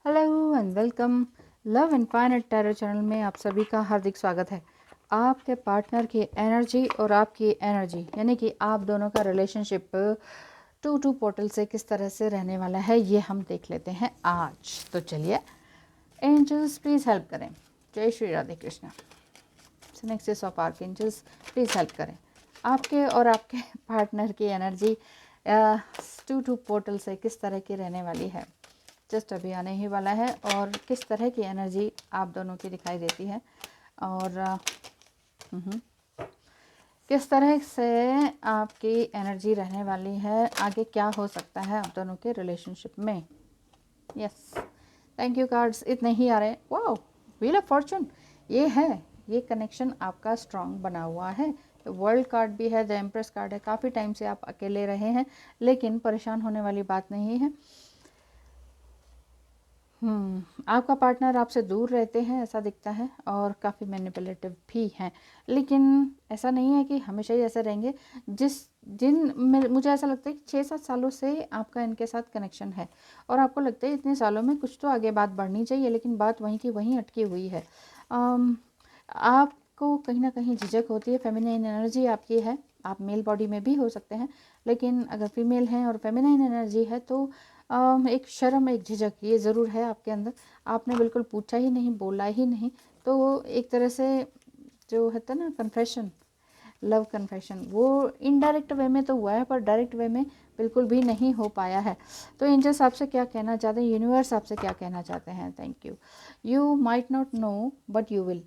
Hello and welcome. Love infinite tarot channel में आप सभी का हार्दिक स्वागत है। आपके पार्टनर की एनर्जी और आपकी एनर्जी यानी कि आप दोनों का रिलेशनशिप टू पोर्टल से किस तरह से रहने वाला है ये हम देख लेते हैं आज। तो चलिए, एंजल्स प्लीज़ हेल्प करें। जय Shri Radhe Krishna. Next of archangels please help करें। आपके और आपके पार्टनर की एनर्जी टू पोर्टल से किस तरह की रहने वाली है, जस्ट अभी आने ही वाला है, और किस तरह की एनर्जी आप दोनों की दिखाई देती है और किस तरह से आपकी एनर्जी रहने वाली है, आगे क्या हो सकता है आप दोनों के रिलेशनशिप में। यस, थैंक यू कार्ड्स इतने ही आ रहे हैं। वाओ, व्हील ऑफ फॉर्चून ये है, ये कनेक्शन आपका स्ट्रांग बना हुआ है। वर्ल्ड कार्ड भी है, द एम्प्रेस कार्ड है। काफ़ी टाइम से आप अकेले रहे हैं लेकिन परेशान होने वाली बात नहीं है। आपका पार्टनर आपसे दूर रहते हैं ऐसा दिखता है और काफ़ी मैनिपुलेटिव भी हैं, लेकिन ऐसा नहीं है कि हमेशा ही ऐसे रहेंगे। मुझे ऐसा लगता है कि 6-7 सालों से आपका इनके साथ कनेक्शन है और आपको लगता है इतने सालों में कुछ तो आगे बात बढ़नी चाहिए, लेकिन बात वहीं की वहीं अटकी हुई है। आपको कहीं ना कहीं झिझक होती है। फेमिनाइन एनर्जी आपकी है, आप मेल बॉडी में भी हो सकते हैं, लेकिन अगर फीमेल हैं और फेमिनाइन एनर्जी है तो एक शर्म, एक झिझक ये ज़रूर है आपके अंदर। आपने बिल्कुल पूछा ही नहीं, बोला ही नहीं, तो एक तरह से जो होता है ना कन्फेशन, लव कन्फेशन, वो इनडायरेक्ट वे में तो हुआ है पर डायरेक्ट वे में बिल्कुल भी नहीं हो पाया है। तो एंजल्स आपसे क्या कहना चाहते हैं, यूनिवर्स आपसे क्या कहना चाहते हैं। Thank you. You might not know but you will.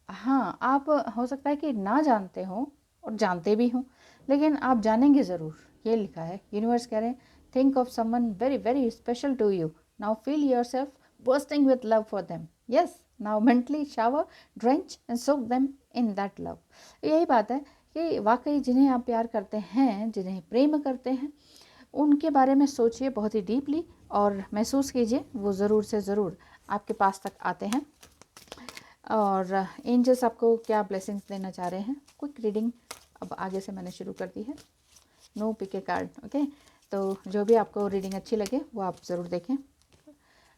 हाँ, आप हो सकता है कि ना जानते हो और जानते भी हों, लेकिन आप जानेंगे ज़रूर, ये लिखा है। यूनिवर्स कह रहे हैं think of someone very very special to you. Now feel yourself bursting with love for them. Yes, now mentally shower, drench and soak them in that love. यही बात है कि वाकई जिन्हें आप प्यार करते हैं, जिन्हें प्रेम करते हैं, उनके बारे में सोचिए बहुत ही डीपली और महसूस कीजिए, वो ज़रूर से ज़रूर आपके पास तक आते हैं। और एंजल्स आपको क्या ब्लेसिंग्स देना चाह रहे हैं। क्विक रीडिंग अब आगे से मैंने शुरू कर दी है। No pick a card, okay. तो जो भी आपको रीडिंग अच्छी लगे वो आप ज़रूर देखें।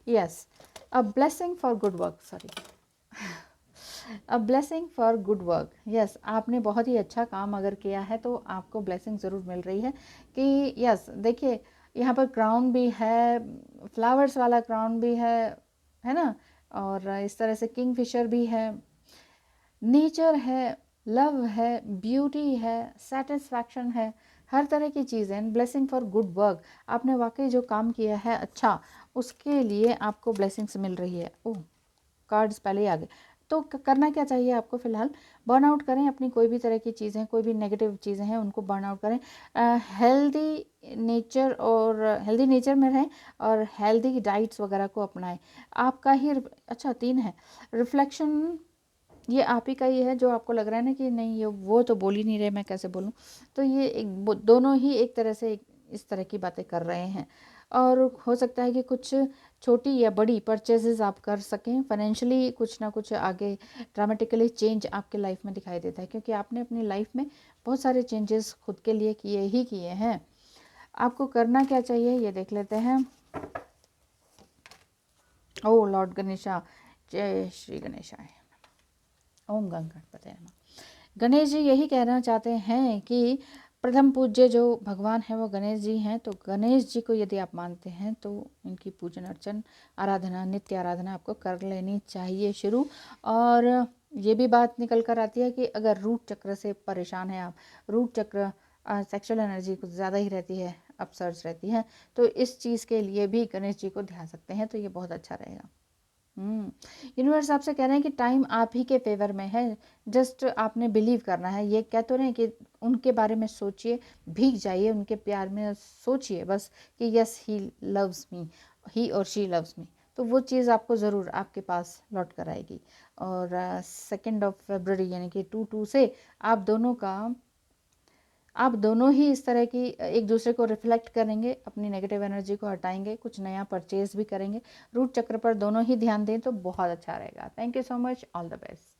Yes, a blessing for good work, sorry, a blessing for good work. Yes, आपने बहुत ही अच्छा काम अगर किया है तो आपको ब्लेसिंग ज़रूर मिल रही है कि यस, देखिए यहाँ पर क्राउन भी है, फ्लावर्स वाला क्राउन भी है ना, और इस तरह से किंग फिशर भी है, नेचर है, लव है, ब्यूटी है, सेटिस्फैक्शन है, हर तरह की चीज़ें। ब्लेसिंग फॉर गुड वर्क, आपने वाकई जो काम किया है अच्छा, उसके लिए आपको ब्लेसिंग्स मिल रही है। ओह, कार्ड्स पहले ही आ गए। तो करना क्या चाहिए आपको फ़िलहाल, बर्न आउट करें अपनी कोई भी तरह की चीज़ें, कोई भी नेगेटिव चीज़ें हैं उनको बर्न आउट करें। हेल्दी नेचर में रहें और हेल्दी डाइट्स वगैरह को अपनाएं। आपका ही अच्छा 3 है रिफ्लेक्शन, ये आप ही का ही है जो आपको लग रहा है ना कि नहीं ये वो तो बोल ही नहीं रहे, मैं कैसे बोलूँ। तो ये दोनों ही एक तरह से इस तरह की बातें कर रहे हैं और हो सकता है कि कुछ छोटी या बड़ी परचेजेस आप कर सकें। फाइनेंशियली कुछ ना कुछ आगे ड्रामेटिकली चेंज आपके लाइफ में दिखाई देता है, क्योंकि आपने अपनी लाइफ में बहुत सारे चेंजेस खुद के लिए किए हैं। आपको करना क्या चाहिए ये देख लेते हैं। ओ लॉर्ड गणेशा, जय श्री गणेशाय, ओम गणपतये नमः। गणेश जी यही कहना चाहते हैं कि प्रथम पूज्य जो भगवान हैं वो गणेश जी हैं, तो गणेश जी को यदि आप मानते हैं तो इनकी पूजन अर्चन, आराधना, नित्य आराधना आपको कर लेनी चाहिए शुरू। और ये भी बात निकल कर आती है कि अगर रूट चक्र से परेशान हैं आप, रूट चक्र सेक्सुअल एनर्जी कुछ ज़्यादा ही रहती है, अपसर्ज रहती है, तो इस चीज़ के लिए भी गणेश जी को ध्यान सकते हैं, तो ये बहुत अच्छा रहेगा। यूनिवर्स आपसे कह रहे हैं कि टाइम आप ही के फेवर में है, जस्ट आपने बिलीव करना है। ये कह तो रहे हैं कि उनके बारे में सोचिए, भीग जाइए उनके प्यार में, सोचिए बस कि यस ही लव्स मी, ही और शी लव्स मी, तो वो चीज़ आपको ज़रूर आपके पास लौट कर आएगी। और 2 फरवरी यानी कि 2/2 से आप दोनों ही इस तरह की एक दूसरे को रिफ्लेक्ट करेंगे, अपनी नेगेटिव एनर्जी को हटाएंगे, कुछ नया परचेज भी करेंगे। रूट चक्र पर दोनों ही ध्यान दें तो बहुत अच्छा रहेगा। Thank you so much, all the best.